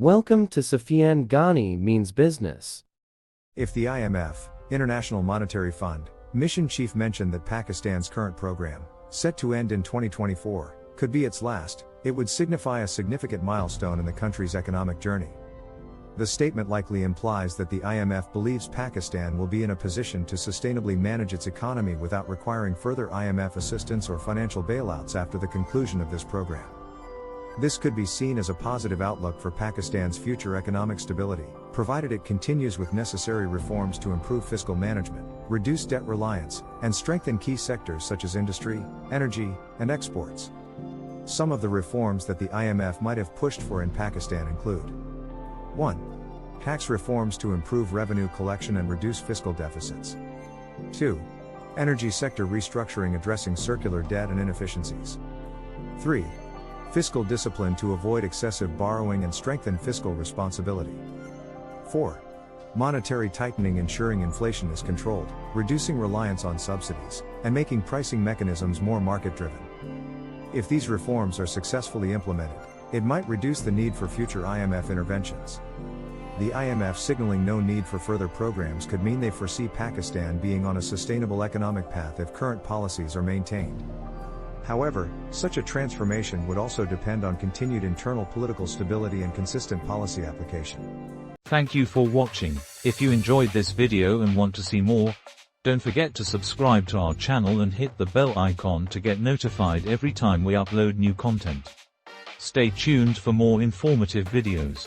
Welcome to Sufyan Ghani Means Business. If the IMF, International Monetary Fund, mission chief mentioned that Pakistan's current program, set to end in 2024, could be its last, it would signify a significant milestone in the country's economic journey. The statement likely implies that the IMF believes Pakistan will be in a position to sustainably manage its economy without requiring further IMF assistance or financial bailouts after the conclusion of this program. This could be seen as a positive outlook for Pakistan's future economic stability, provided it continues with necessary reforms to improve fiscal management, reduce debt reliance, and strengthen key sectors such as industry, energy, and exports. Some of the reforms that the IMF might have pushed for in Pakistan include: 1. Tax reforms to improve revenue collection and reduce fiscal deficits. 2. Energy sector restructuring addressing circular debt and inefficiencies. 3. Fiscal discipline to avoid excessive borrowing and strengthen fiscal responsibility. 4. Monetary tightening ensuring inflation is controlled, reducing reliance on subsidies, and making pricing mechanisms more market-driven. If these reforms are successfully implemented, it might reduce the need for future IMF interventions. The IMF signaling no need for further programs could mean they foresee Pakistan being on a sustainable economic path if current policies are maintained. However, such a transformation would also depend on continued internal political stability and consistent policy application. Thank you for watching. If you enjoyed this video and want to see more, don't forget to subscribe to our channel and hit the bell icon to get notified every time we upload new content. Stay tuned for more informative videos.